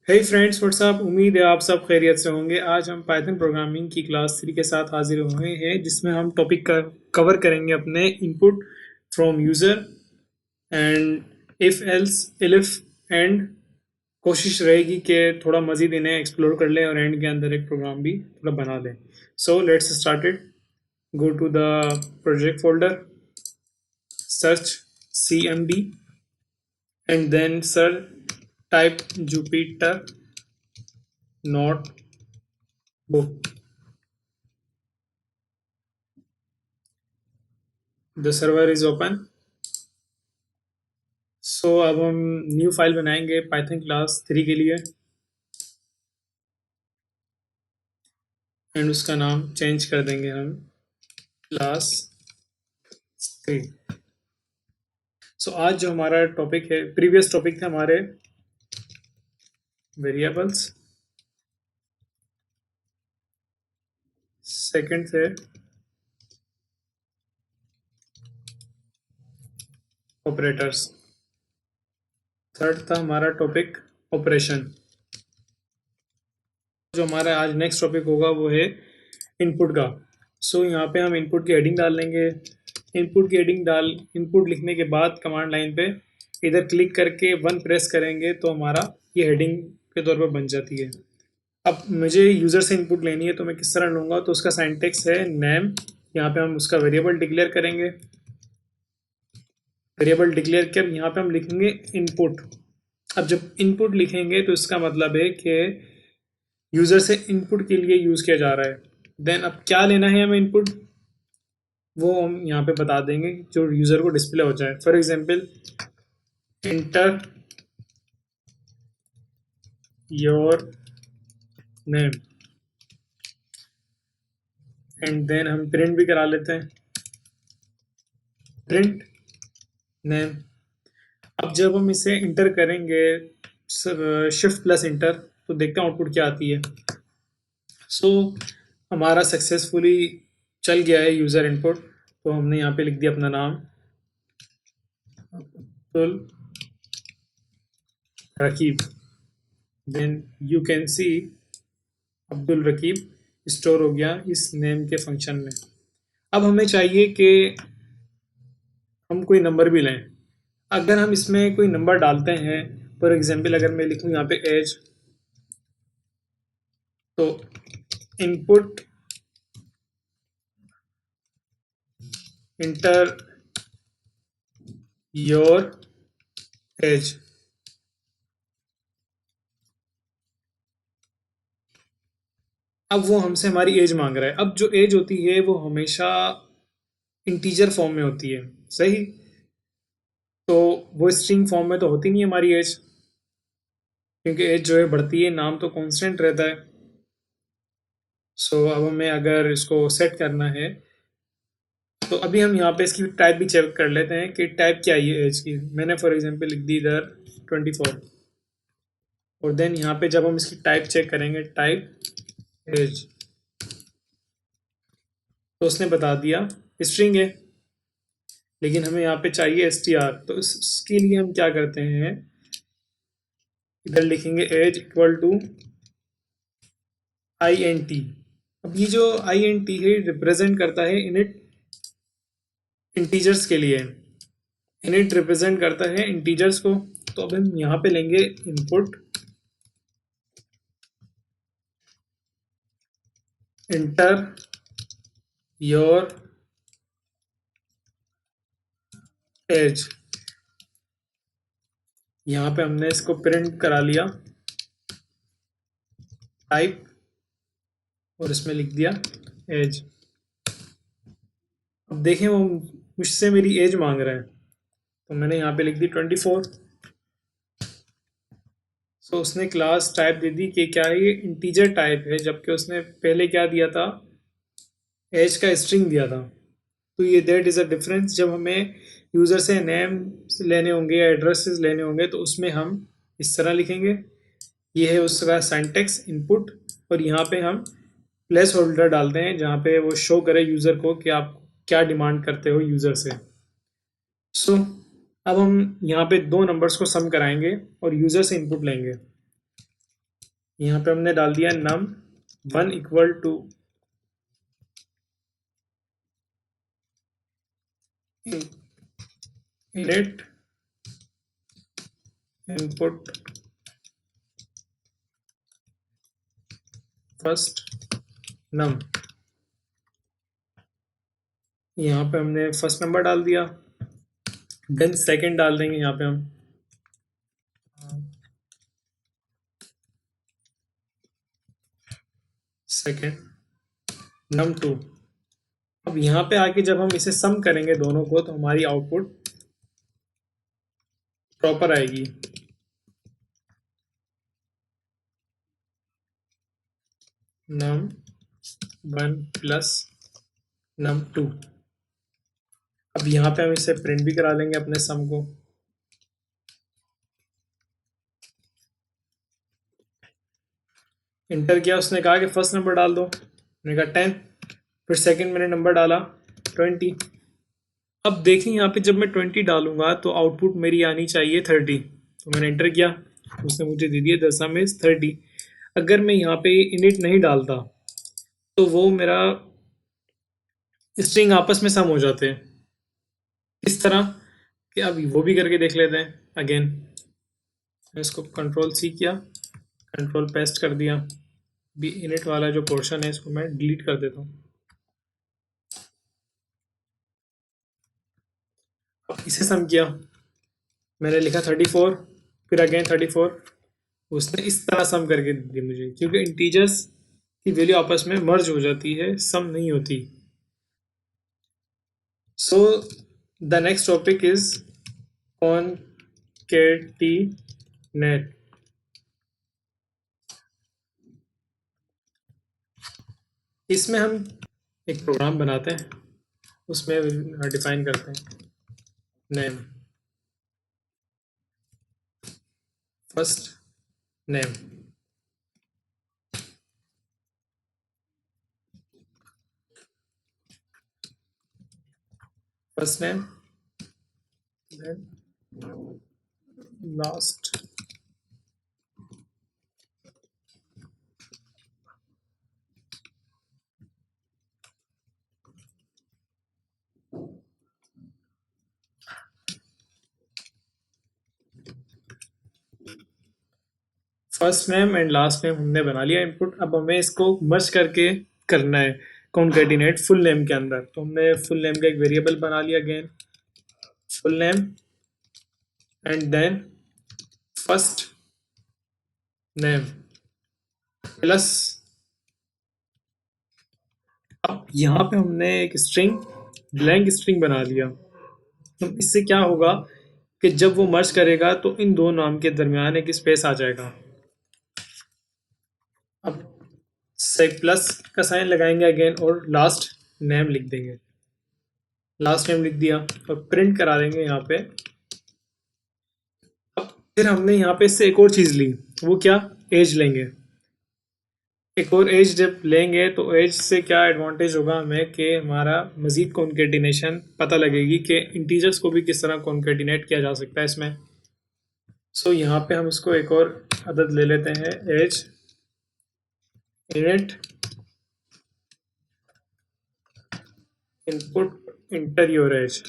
हे friends WhatsApp. उम्मीद है आप सब खैरियत से होंगे। आज हम पाइथन प्रोग्रामिंग की क्लास 3 के साथ हाजिर हुए हैं, जिसमें हम टॉपिक का कवर करेंगे अपने input from user and if else elif and. कोशिश रहेगी कि थोड़ा मज़ीद इन्हें एक्सप्लोर कर लें और एंड के अंदर एक प्रोग्राम भी थोड़ा बना लें। So let's started. Go to the project folder, search cmd and then search type Jupyter notebook. The server is open. सो अब हम न्यू फाइल बनाएंगे पाइथन क्लास 3 के लिए एंड उसका नाम चेंज कर देंगे हम क्लास 3। सो आज जो हमारा टॉपिक है, प्रीवियस टॉपिक थे हमारे वेरिएबल्स, सेकंड थे ऑपरेटर्स, थर्ड था हमारा टॉपिक ऑपरेशन। जो हमारा आज नेक्स्ट टॉपिक होगा वो है इनपुट का। सो यहाँ पे हम इनपुट की हेडिंग डाल लेंगे। इनपुट लिखने के बाद कमांड लाइन पे इधर क्लिक करके वन प्रेस करेंगे तो हमारा ये हेडिंग के तौर पर बन जाती है। अब मुझे यूज़र से इनपुट लेनी है तो मैं किस तरह लूँगा, तो उसका सिंटैक्स है नेम। यहाँ पे हम उसका वेरिएबल डिक्लेयर करेंगे। वेरिएबल डिक्लेयर कर यहाँ पे हम लिखेंगे इनपुट। अब जब इनपुट लिखेंगे तो इसका मतलब है कि यूज़र से इनपुट के लिए यूज़ किया जा रहा है। देन अब क्या लेना है हमें इनपुट, वो हम यहाँ पे बता देंगे जो यूज़र को डिस्प्ले हो जाए। For example enter your name and then हम प्रिंट भी करा लेते हैं, प्रिंट नेम। अब जब हम इसे इंटर करेंगे शिफ्ट प्लस इंटर तो देखते हैं आउटपुट क्या आती है। सो हमारा सक्सेसफुली चल गया है यूज़र इनपुट। तो हमने यहाँ पे लिख दिया अपना नाम Abdul Raqib. Then you can see Abdul Raqib store हो गया इस नेम के फंक्शन में। अब हमें चाहिए कि हम कोई नंबर भी लें। अगर हम इसमें कोई नंबर डालते हैं, फॉर एग्जांपल अगर मैं लिखूँ यहाँ पे एज, तो इनपुट इंटर योर एज। अब वो हमसे हमारी एज मांग रहा है। अब जो एज होती है वो हमेशा इंटीजर फॉर्म में होती है, सही। तो वो स्ट्रिंग फॉर्म में तो होती नहीं हमारी एज, क्योंकि एज जो है बढ़ती है, नाम तो कांस्टेंट रहता है। सो अब हमें अगर इसको सेट करना है तो अभी हम यहाँ पे इसकी टाइप भी चेक कर लेते हैं कि टाइप क्या है एज की। मैंने फॉर एग्जांपल लिख दी इधर 24 और देन यहाँ पे जब हम इसकी टाइप चेक करेंगे, टाइप एज, तो उसने बता दिया स्ट्रिंग है, लेकिन हमें यहाँ पे चाहिए str। तो इसके लिए हम क्या करते हैं, इधर लिखेंगे एज इक्वल टू int। अब ये जो int है रिप्रेजेंट करता है इनिट इंटीजर्स के लिए, इनिट रिप्रेजेंट करता है इंटीजर्स को। तो अब हम यहाँ पे लेंगे इनपुट इंटर योर एज। यहाँ पे हमने इसको प्रिंट करा लिया टाइप और इसमें लिख दिया एज। अब देखें वो मुझसे मेरी एज मांग रहा है, तो मैंने यहाँ पे लिख दी 24। सो उसने क्लास टाइप दे दी कि क्या है, ये इंटीजर टाइप है, जबकि उसने पहले क्या दिया था, एज का स्ट्रिंग दिया था। तो ये दैट इज़ अ डिफरेंस। जब हमें यूज़र से नेम लेने होंगे या एड्रेसेस लेने होंगे तो उसमें हम इस तरह लिखेंगे। ये है उसका सिंटैक्स इनपुट, और यहाँ पे हम प्लेस होल्डर डालते हैं जहाँ पे वो शो करे यूज़र को कि आप क्या डिमांड करते हो यूज़र से। सो अब हम यहाँ पे दो नंबर्स को सम कराएंगे और यूज़र से इनपुट लेंगे। यहाँ पे हमने डाल दिया num1 equal to init input first num। यहाँ पे हमने फर्स्ट नंबर डाल दिया, देन सेकंड डाल देंगे यहाँ पे हम सेकंड num2। अब यहाँ पे आके जब हम इसे सम करेंगे दोनों को तो हमारी आउटपुट प्रॉपर आएगी। num1 plus num2। अब यहाँ पे हम इसे प्रिंट भी करा लेंगे अपने सम को। इंटर किया, उसने कहा कि फर्स्ट नंबर डाल दो, मैंने कहा 10, फिर सेकंड मैंने नंबर डाला 20। अब देखें यहाँ पे जब मैं 20 डालूंगा तो आउटपुट मेरी आनी चाहिए 30, तो मैंने इंटर किया, उसने मुझे दे दिया द सम इज 30। अगर मैं यहाँ पे इनिट नहीं डालता तो वो मेरा स्ट्रिंग आपस में सम हो जाते हैं। इस तरह कि अब वो भी करके देख लेते हैं अगेन। इसको कंट्रोल सी किया, कंट्रोल पेस्ट कर दिया, बी इनिट वाला जो पोर्शन है इसको मैं डिलीट कर देता हूँ। इसे सम किया, मैंने लिखा 34, फिर अगेन 34, उसने इस तरह सम करके दी मुझे, क्योंकि इंटीजर्स की वैल्यू आपस में मर्ज हो जाती है, सम नहीं होती। So the next topic is concatenate। इसमें हम एक प्रोग्राम बनाते हैं, उसमें डिफाइन करते हैं name, first name, first name, then last first name and last name हमने बना लिया इनपुट। अब हमें इसको मर्ज करके करना है कॉन्कैटिनेट फुल नेम के अंदर। तो हमने फुल नेम का एक वेरिएबल बना लिया, again full name and then first name plus, अब यहाँ पे हमने एक स्ट्रिंग ब्लैंक स्ट्रिंग बना लिया। तो इससे क्या होगा कि जब वो मर्ज करेगा तो इन दो नाम के दरमियान एक स्पेस आ जाएगा। अब से प्लस का साइन लगाएंगे अगेन और लास्ट नेम लिख देंगे, लास्ट नेम लिख दिया और प्रिंट करा देंगे यहाँ पे। अब फिर हमने यहाँ पे इससे एक और चीज़ ली, वो क्या, एज लेंगे। एक और एज जब लेंगे तो एज से क्या एडवांटेज होगा हमें कि हमारा मज़ीद कॉन्केटिनेशन पता लगेगी कि इंटीजर्स को भी किस तरह कॉन्केटिनेट किया जा सकता है इसमें। सो यहाँ पे हम इसको एक और अदद ले लेते हैं, age int input enter your age.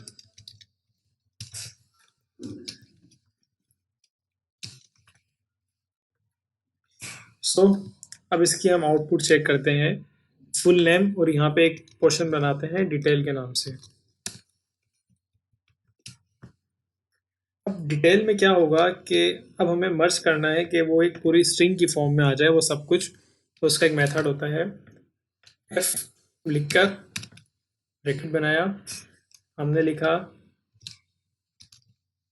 So अब इसकी हम आउटपुट चेक करते हैं, फुल नेम, और यहाँ पे एक पोर्शन बनाते हैं डिटेल के नाम से। अब डिटेल में क्या होगा कि अब हमें मर्ज करना है कि वो एक पूरी स्ट्रिंग की फॉर्म में आ जाए वो सब कुछ। तो उसका एक मेथड होता है, एफ लिखकर ब्रैकेट बनाया, हमने लिखा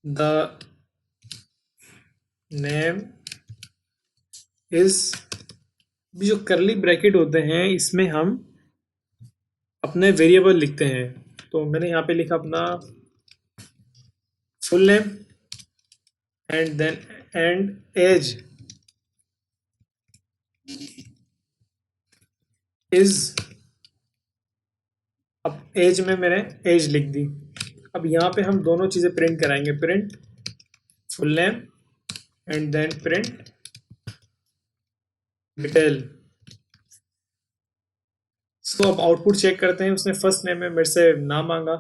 द नेम इज, जो करली ब्रैकेट होते हैं इसमें हम अपने वेरिएबल लिखते हैं। तो मैंने यहाँ पे लिखा अपना full name and then and age is, अब एज में मैंने एज लिख दी। अब यहाँ पे हम दोनों चीज़ें प्रिंट कराएंगे, print full name and then print detail. So अब आउटपुट चेक करते हैं। उसने फर्स्ट नेम में मेरे से नाम मांगा,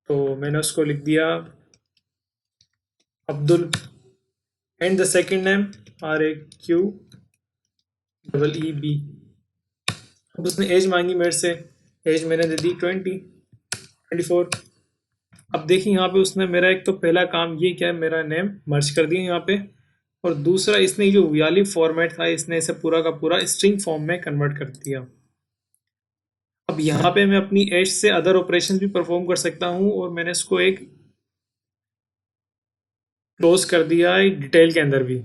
तो मैंने उसको लिख दिया Abdul. And the second name RAQEEB। अब उसने एज मांगी मेरे से। एज मैंने दे दी 24। अब देखिए यहाँ पे उसने मेरा एक तो पहला काम ये क्या है, मेरा नेम मर्ज कर दिया यहाँ पे, और दूसरा इसने जो वाली फॉर्मेट था इसने इसे पूरा का पूरा स्ट्रिंग फॉर्म में कन्वर्ट कर दिया। अब यहाँ पे मैं अपनी एज से अदर ऑपरेशन भी परफॉर्म कर सकता हूँ, और मैंने इसको एक क्लोज कर दिया है डिटेल के अंदर भी।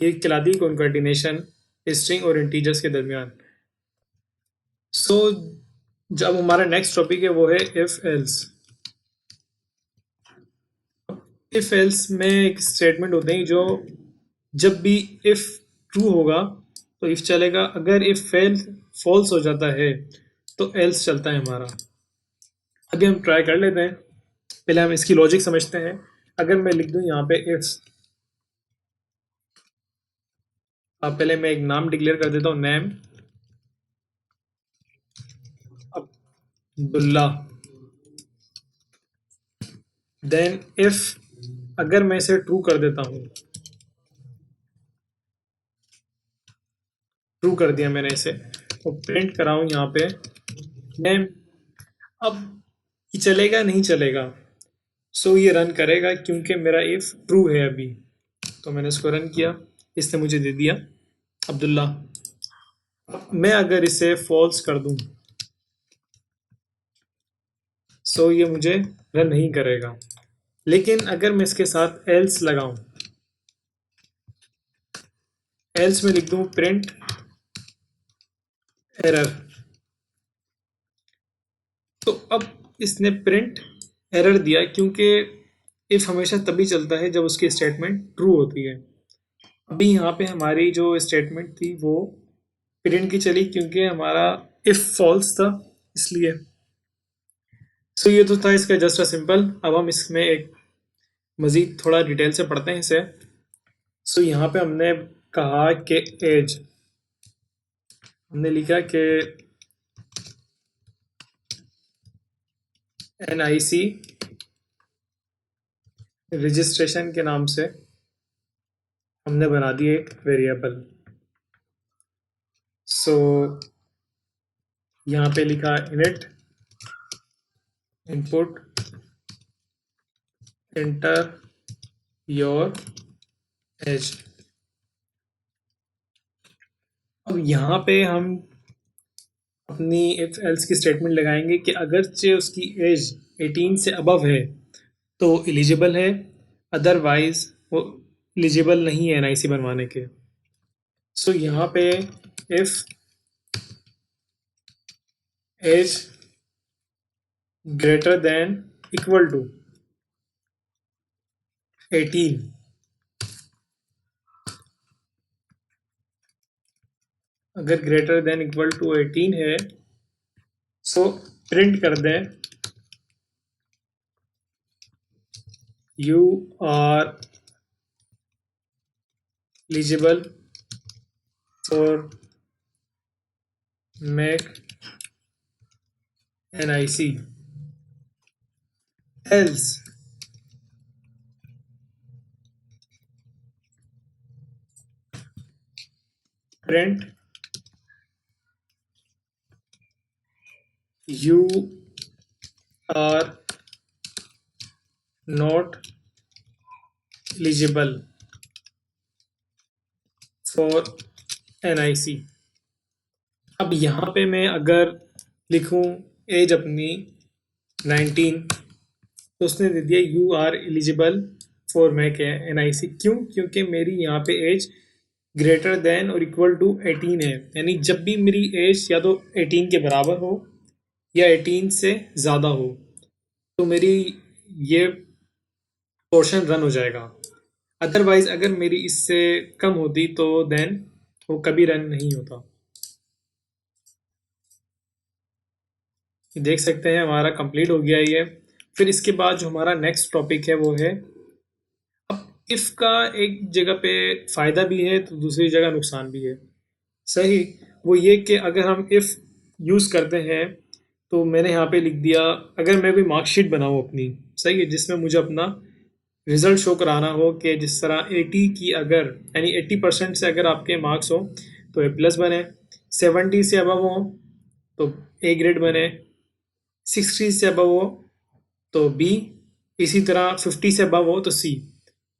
ये चला दी कॉन्कैटिनेशन स्ट्रिंग और इंटीजर्स के दरमियान। सो जब हमारा नेक्स्ट टॉपिक है वो है इफ एल्स। इफ एल्स में एक स्टेटमेंट होते हैं जो जब भी इफ ट्रू होगा तो इफ चलेगा, अगर इफ फेल फॉल्स हो जाता है तो एल्स चलता है हमारा। अभी हम ट्राई कर लेते हैं। पहले हम इसकी लॉजिक समझते हैं। अगर मैं लिख दूं यहाँ पे इफ, अब पहले मैं एक नाम डिक्लेयर कर देता हूँ, नेम अब्दुल्ला। देन इफ अगर मैं इसे ट्रू कर देता हूँ, ट्रू कर दिया मैंने इसे, तो प्रिंट कराऊँ यहाँ पे नेम। अब ये चलेगा नहीं चलेगा? सो ये रन करेगा क्योंकि मेरा इफ ट्रू है अभी। तो मैंने इसको रन किया, इसने मुझे दे दिया अब्दुल्ला। मैं अगर इसे फॉल्स कर दूं सो ये मुझे रन नहीं करेगा। लेकिन अगर मैं इसके साथ एल्स लगाऊं, एल्स में लिख दूं प्रिंट एरर, तो अब इसने प्रिंट एरर दिया क्योंकि इफ हमेशा तभी चलता है जब उसकी स्टेटमेंट ट्रू होती है। अभी यहाँ पे हमारी जो स्टेटमेंट थी वो प्रिंट की चली क्योंकि हमारा इफ फॉल्स था इसलिए। सो ये तो था इसका जस्ट अ सिंपल। अब हम इसमें एक मज़ीद थोड़ा डिटेल से पढ़ते हैं इसे। सो यहाँ पे हमने कहा कि एज, हमने लिखा कि NIC रजिस्ट्रेशन के नाम से हमने बना दी एक वेरिएबल। सो यहाँ पे लिखा init input enter your age. अब यहाँ पे हम अपनी इफ एल्स की स्टेटमेंट लगाएंगे कि अगरचे उसकी एज 18 से अबव है तो एलिजिबल है, अदरवाइज वो एलिजिबल नहीं है NIC बनवाने के। सो यहाँ पे if age greater than equal to 18, अगर ग्रेटर देन इक्वल टू 18 है सो प्रिंट कर दें you are eligible for make NIC, else print you are not eligible for NIC। अब यहाँ पे मैं अगर लिखूँ एज अपनी 19 तो उसने दे दिया you are eligible for make NIC। क्यों? क्योंकि मेरी यहाँ पे एज ग्रेटर देन और इक्वल टू 18 है, यानी जब भी मेरी एज या तो 18 के बराबर हो या 18 से ज़्यादा हो तो मेरी ये पोर्शन रन हो जाएगा। अदरवाइज अगर मेरी इससे कम होती तो देन वो कभी रन नहीं होता। ये देख सकते हैं हमारा कंप्लीट हो गया ये। फिर इसके बाद जो हमारा नेक्स्ट टॉपिक है वो है, अब इफ़ का एक जगह पे फ़ायदा भी है तो दूसरी जगह नुकसान भी है। सही। वो ये कि अगर हम इफ़ यूज़ करते हैं तो मैंने यहाँ पे लिख दिया, अगर मैं कोई मार्कशीट बनाऊँ अपनी, सही है, जिसमें मुझे अपना रिजल्ट शो कराना हो कि जिस तरह 80 की अगर यानी 80% से अगर आपके मार्क्स हो तो ए प्लस बने, 70 से अबव हो तो ए ग्रेड बने, 60 से अबव हो तो बी, इसी तरह 50 से अबव हो तो सी।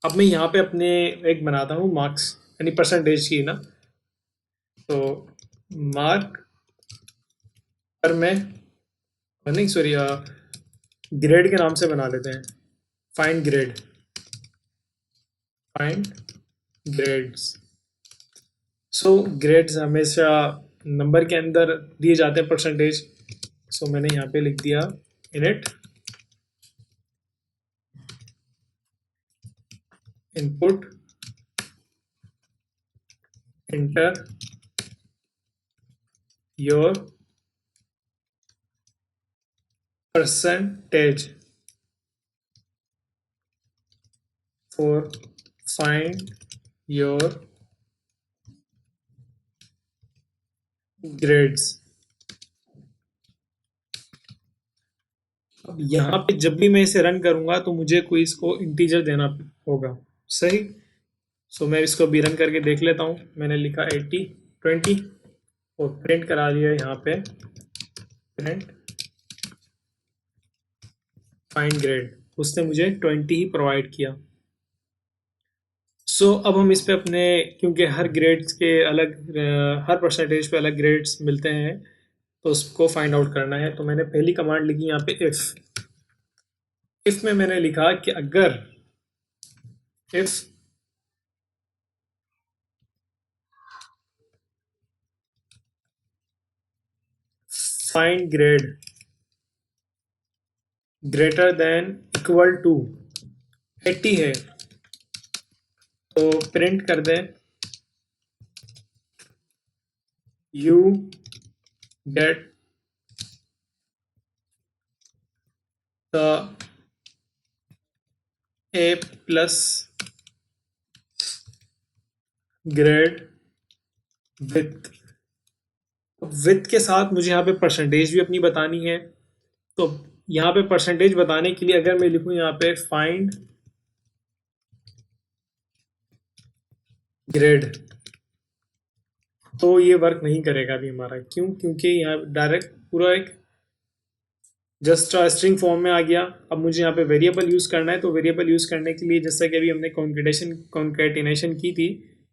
अब मैं यहाँ पे अपने एक बनाता हूँ मार्क्स यानी परसेंटेज की ना, तो मार्क पर मैं, नहीं सॉरी, ग्रेड के नाम से बना लेते हैं, फाइंड ग्रेड, फाइंड ग्रेड्स। सो ग्रेड्स हमेशा नंबर के अंदर दिए जाते हैं परसेंटेज। सो मैंने यहाँ पे लिख दिया init input enter your percentage for find your grades. अब यहाँ पे जब भी मैं इसे रन करूंगा तो मुझे कोई इसको इंटीजर देना होगा, सही। सो मैं इसको भी रन करके देख लेता हूँ। मैंने लिखा 80 20 और प्रिंट करा दिया यहाँ पे, प्रिंट फाइंड ग्रेड, उसने मुझे 20 ही प्रोवाइड किया। सो अब हम इस पे अपने, क्योंकि हर ग्रेड्स के अलग हर परसेंटेज पे अलग ग्रेड्स मिलते हैं तो उसको फाइंड आउट करना है। तो मैंने पहली कमांड लिखी यहाँ पे इफ में मैंने लिखा कि अगर if find grade greater than equal to 80 है तो प्रिंट कर दें you get the A plus grade with के साथ मुझे यहाँ पे परसेंटेज भी अपनी बतानी है। तो यहाँ पे परसेंटेज बताने के लिए अगर मैं लिखूँ यहाँ पे फाइंड ग्रेड, तो ये वर्क नहीं करेगा अभी हमारा। क्यों? क्योंकि यहाँ डायरेक्ट पूरा एक जस्ट स्ट्रिंग फॉर्म में आ गया। अब मुझे यहाँ पे वेरिएबल यूज़ करना है, तो वेरिएबल यूज़ करने के लिए जैसा कि अभी हमने कॉन्केटिनेशन की थी,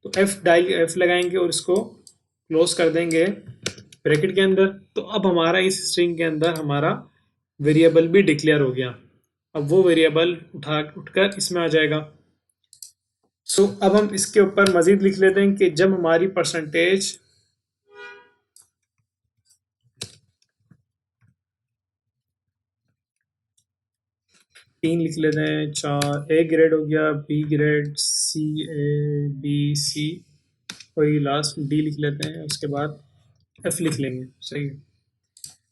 तो एफ लगाएंगे और इसको क्लोज कर देंगे ब्रैकेट के अंदर। तो अब हमारा इस स्ट्रिंग के अंदर हमारा वेरिएबल भी डिक्लेयर हो गया। अब वो वेरिएबल उठकर इसमें आ जाएगा। सो अब हम इसके ऊपर मजीद लिख लेते हैं कि जब हमारी परसेंटेज 3 लिख लेते हैं, 4 ए ग्रेड हो गया, B grade, C A B C, वही लास्ट डी लिख लेते हैं, उसके बाद एफ लिख लेंगे, सही है।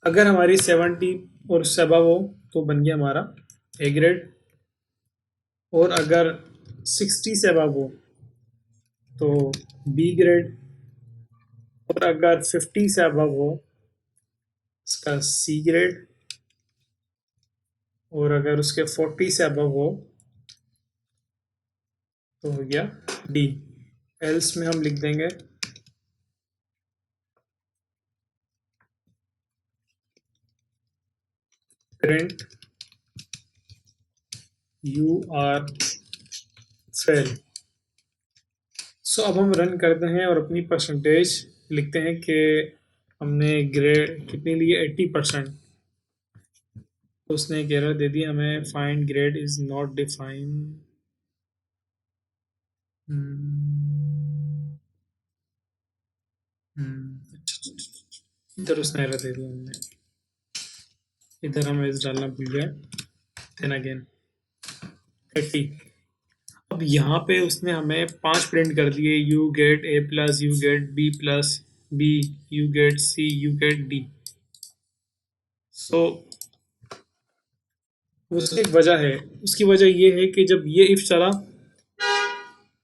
अगर हमारी 70 और उससे अबव हो तो बन गया हमारा ए ग्रेड, और अगर 60 से अबव हो तो बी ग्रेड, और अगर 50 से अबव हो इसका सी ग्रेड, और अगर उसके 40 से अबव हो तो हो गया डी। एल्स में हम लिख देंगे प्रिंट यू आर फेल। सो अब हम रन करते हैं और अपनी परसेंटेज लिखते हैं कि हमने ग्रेड कितनी ली है, 80%। तो उसने एक एरर दे दी हमें, find grade is not define. इधर उसने एरर दे दिया हमने, इधर हम इस डालना भूल गए। Then again 80। अब यहाँ पे उसने हमें 5 प्रिंट कर दिए, you get A plus, you get B plus B, you get C, you get D. So उसकी एक वजह है, उसकी वजह ये है कि जब ये इफ चला,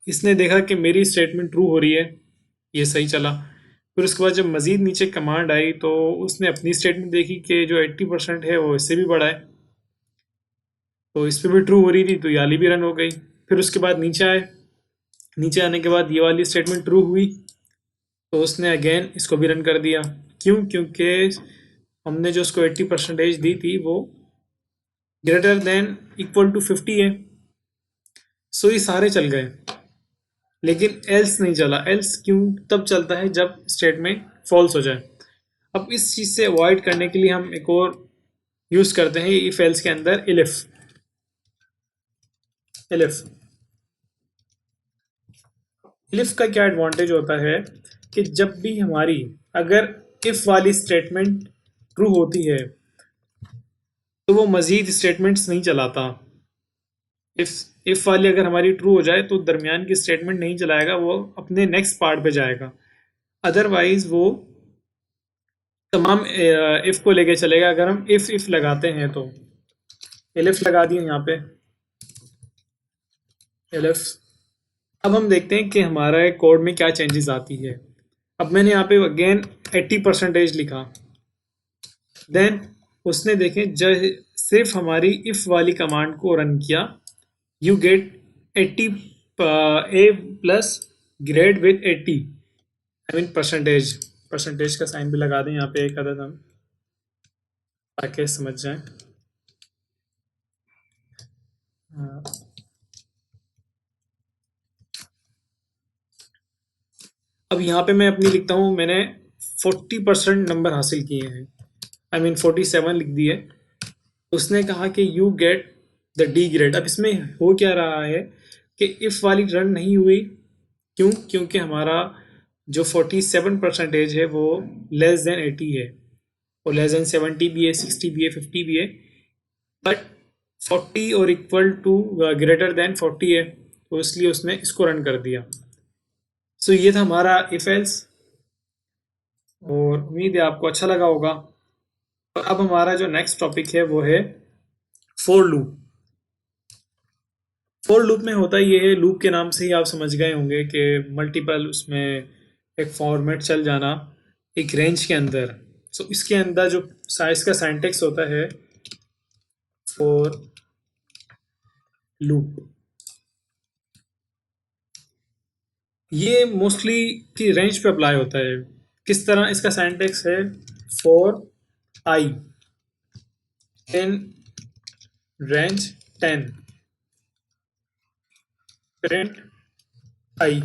इसने देखा कि मेरी स्टेटमेंट ट्रू हो रही है, ये सही चला। फिर उसके बाद जब मज़ीद नीचे कमांड आई तो उसने अपनी स्टेटमेंट देखी कि जो 80% है वो इससे भी बड़ा है, तो इस पर भी ट्रू हो रही थी, तो ये वाली भी रन हो गई। फिर उसके बाद नीचे आए, नीचे आने के बाद ये वाली स्टेटमेंट ट्रू हुई, तो उसने अगेन इसको भी रन कर दिया। क्यों? क्योंकि हमने जो उसको 80% दी थी वो ग्रेटर देन इक्वल टू 50 है। सो ये सारे चल गए, लेकिन एल्स नहीं चला। एल्स क्यों तब चलता है जब स्टेटमेंट फॉल्स हो जाए। अब इस चीज़ से अवॉइड करने के लिए हम एक और यूज़ करते हैं इफ एल्स के अंदर इलिफ। इलिफ इलिफ का क्या एडवांटेज होता है कि जब भी हमारी अगर इफ वाली स्टेटमेंट ट्रू होती है तो वो मज़ीद स्टेटमेंट्स नहीं चलाता। इफ इफ वाली अगर हमारी ट्रू हो जाए तो दरमियान की स्टेटमेंट नहीं चलाएगा, वो अपने नेक्स्ट पार्ट पे जाएगा। अदरवाइज वो तमाम इफ को लेके चलेगा। अगर हम इफ लगाते हैं तो एलिफ लगा दिए यहाँ पे, एलिफ। अब हम देखते हैं कि हमारा कोड में क्या चेंजेस आती है। अब मैंने यहाँ पे अगेन 80% लिखा। देन उसने देखें जब सिर्फ हमारी इफ वाली कमांड को रन किया, you get 80 A plus grade with 80, I mean percentage. Percentage का साइन भी लगा दें यहाँ पे एक अदद हम, ताकि समझ जाएं। अब यहाँ पे मैं अपनी लिखता हूँ, मैंने 40% नंबर हासिल किए हैं, आई मीन 47 लिख दिए। उसने कहा कि you get the D grade. अब इसमें हो क्या रहा है कि इफ वाली रन नहीं हुई। क्यों? क्योंकि हमारा जो 47% है वो लेस देन 80 है, और लेस देन 70 भी है, 60 भी है, 50 भी है, बट 40 और इक्वल टू ग्रेटर देन 40 है, तो इसलिए उसने इसको रन कर दिया। सो ये था हमारा इफ एल्स, और उम्मीद है आपको अच्छा लगा होगा। और अब हमारा जो नेक्स्ट टॉपिक है वो है फोर लूप। फोर लूप में होता ये है, लूप के नाम से ही आप समझ गए होंगे कि मल्टीपल उसमें एक फॉर्मेट चल जाना एक रेंज के अंदर। सो इसके अंदर जो साइज का सिंटैक्स होता है फोर लूप, ये मोस्टली की रेंज पे अप्लाई होता है। किस तरह इसका सिंटैक्स है? For I in range 10 print I.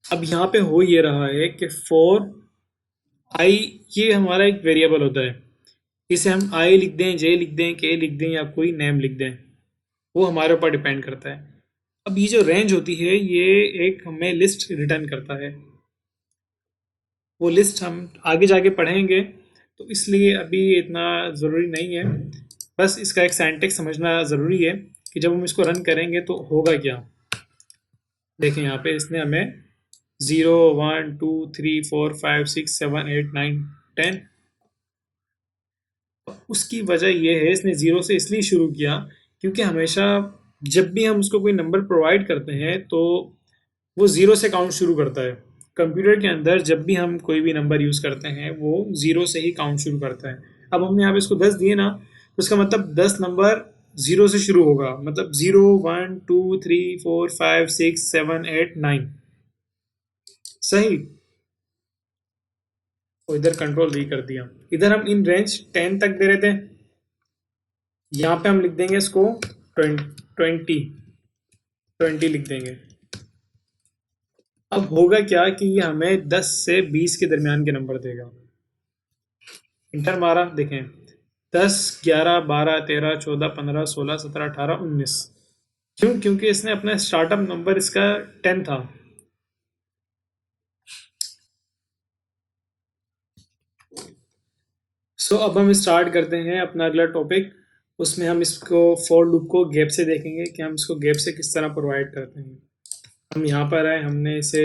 अब यहाँ पे हो ये रहा है कि फॉर आई, ये हमारा एक वेरिएबल होता है। इसे हम आई लिख दें, जे लिख दें, के लिख दें, या कोई नेम लिख दें, वो हमारे ऊपर डिपेंड करता है। अब ये जो रेंज होती है ये एक हमें लिस्ट रिटर्न करता है। वो लिस्ट हम आगे जाके पढ़ेंगे, तो इसलिए अभी इतना ज़रूरी नहीं है। बस इसका एक सिंटैक्स समझना ज़रूरी है कि जब हम इसको रन करेंगे तो होगा क्या। देखें यहाँ पे इसने हमें 0 1 2 3 4 5 6 7 8 9 10, उसकी वजह यह है, इसने ज़ीरो से इसलिए शुरू किया क्योंकि हमेशा जब भी हम उसको कोई नंबर प्रोवाइड करते हैं तो वो ज़ीरो से काउंट शुरू करता है। कंप्यूटर के अंदर जब भी हम कोई भी नंबर यूज़ करते हैं वो ज़ीरो से ही काउंट शुरू करता है। अब हमने यहाँ पे इसको 10 दिए ना, तो उसका मतलब 10 नंबर ज़ीरो से शुरू होगा, मतलब 0 1 2 3 4 5 6 7 8 9। सही। तो इधर कंट्रोल वी कर दिया। इधर हम इन रेंज 10 तक दे रहे थे, यहाँ पे हम लिख देंगे इसको 20 20 लिख देंगे। अब होगा क्या कि ये हमें 10 से 20 के दरमियान के नंबर देगा। इंटर मारा, देखें 10 11 12 13 14 15 16 17 18 19। क्यों? क्योंकि इसने अपना स्टार्टअप नंबर इसका 10 था। सो अब हम स्टार्ट करते हैं अपना अगला टॉपिक। उसमें हम इसको फॉर लूप को गैप से देखेंगे कि हम इसको गैप से किस तरह प्रोवाइड करते हैं। हम यहाँ पर आए, हमने इसे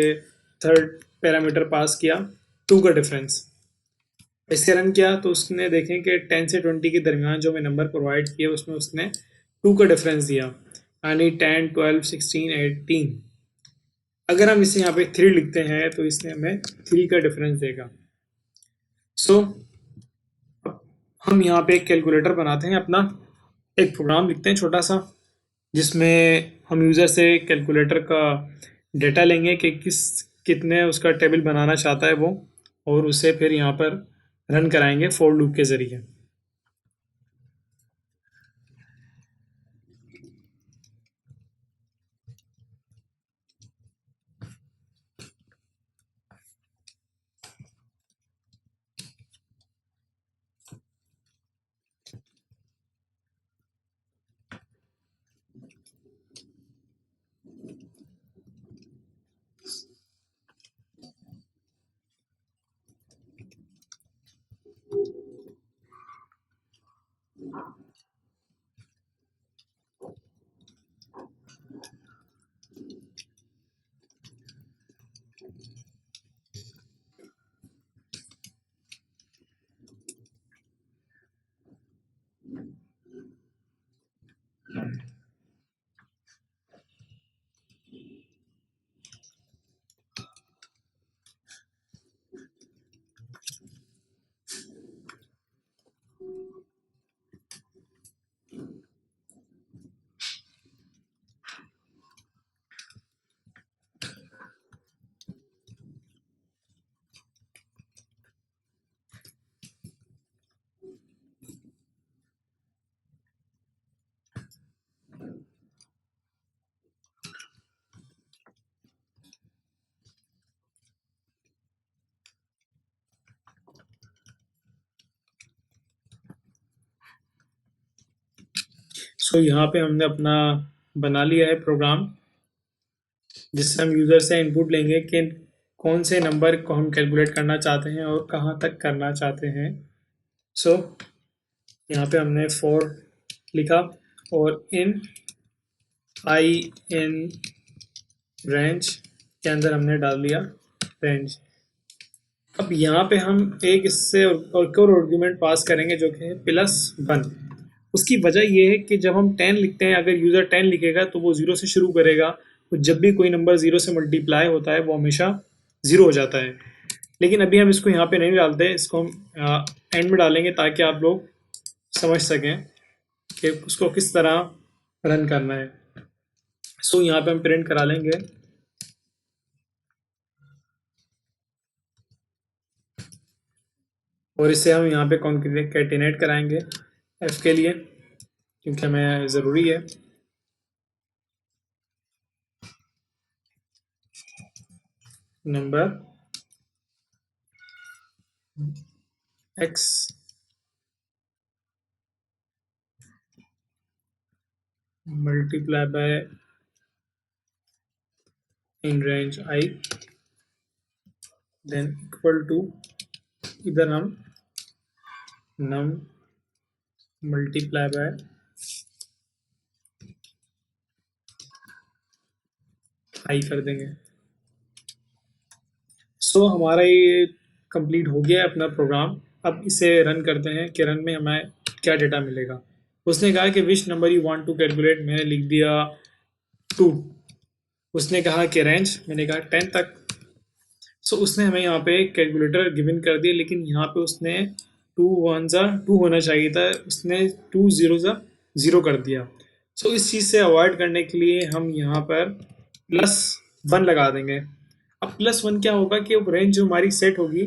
थर्ड पैरामीटर पास किया, 2 का डिफरेंस। इसे रन किया तो उसने देखें कि 10 से 20 के दरमियान जो मैं नंबर प्रोवाइड किया उसमें उसने 2 का डिफरेंस दिया, यानी 10 12 16 18। अगर हम इसे यहाँ पे 3 लिखते हैं तो इसने हमें 3 का डिफरेंस देगा। सो हम यहाँ पे एक कैलकुलेटर बनाते हैं अपना, एक प्रोग्राम लिखते हैं छोटा सा, जिसमें हम यूज़र से कैलकुलेटर का डेटा लेंगे कि कितने उसका टेबल बनाना चाहता है वो, और उसे फिर यहाँ पर रन कराएंगे फॉर लूप के ज़रिए। सो यहाँ पे हमने अपना बना लिया है प्रोग्राम, जिससे हम यूज़र से इनपुट लेंगे कि कौन से नंबर को हम कैलकुलेट करना चाहते हैं और कहाँ तक करना चाहते हैं। सो यहाँ पे हमने फॉर लिखा और इन आई इन रेंज के अंदर हमने डाल दिया रेंज। अब यहाँ पे हम एक इससे और आर्गुमेंट पास करेंगे जो कि है +1। उसकी वजह ये है कि जब हम 10 लिखते हैं, अगर यूज़र 10 लिखेगा तो वो 0 से शुरू करेगा, तो जब भी कोई नंबर 0 से मल्टीप्लाई होता है वो हमेशा 0 हो जाता है। लेकिन अभी हम इसको यहाँ पे नहीं डालते, इसको हम एंड में डालेंगे ताकि आप लोग समझ सकें कि उसको किस तरह रन करना है। सो यहाँ पे हम प्रिंट करा लेंगे और इसे हम यहाँ पे कॉन्केटिनेट कराएंगे f के लिए, क्योंकि हमें ज़रूरी है। Number x multiply by in range i then equal to, इधर हम num मल्टीप्लाई बाय i कर देंगे। सो हमारा ये कंप्लीट हो गया है अपना प्रोग्राम। अब इसे रन करते हैं कि रन में हमें क्या डेटा मिलेगा। उसने कहा कि which number you want to calculate, मैंने लिख दिया 2। उसने कहा कि रेंज, मैंने कहा 10 तक। सो उसने हमें यहाँ पे कैलकुलेटर गिवन कर दिया, लेकिन यहाँ पे उसने 2 1 ज़ा 2 होना चाहिए था, उसने 2 0 ज़ा 0 कर दिया। सो इस चीज़ से अवॉइड करने के लिए हम यहाँ पर +1 लगा देंगे। अब +1 क्या होगा कि अब रेंज जो हमारी सेट होगी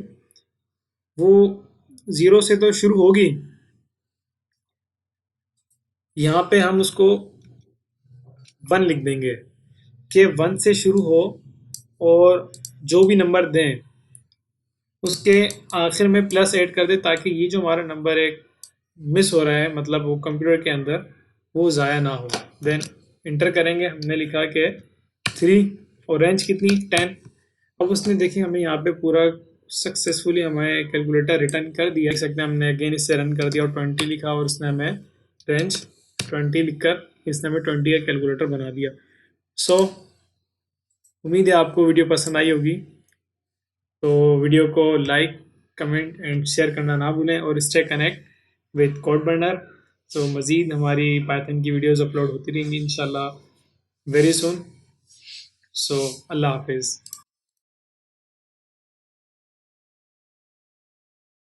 वो 0 से तो शुरू होगी, यहाँ पे हम उसको 1 लिख देंगे कि 1 से शुरू हो और जो भी नंबर दें उसके आखिर में प्लस ऐड कर दे, ताकि ये जो हमारा नंबर एक मिस हो रहा है, मतलब वो कंप्यूटर के अंदर, वो ज़ाया ना हो। देन इंटर करेंगे, हमने लिखा कि 3 और रेंज कितनी 10। अब उसने देखिए हमें यहाँ पे पूरा सक्सेसफुली हमें कैलकुलेटर रिटर्न कर दिया। देख सकते हैं हमने अगेन इससे रन कर दिया और 20 लिखा और उसने हमें रेंज 20 लिखकर इसने हमें 20 का कैलकुलेटर बना दिया। सो उम्मीद है आपको वीडियो पसंद आई होगी, तो वीडियो को लाइक कमेंट एंड शेयर करना ना भूलें और stay connect with code burner. तो मज़ीद हमारी पाइथन की वीडियोस अपलोड होती रहेंगी इंशाल्लाह वेरी सुन। सो अल्लाह हाफिज़।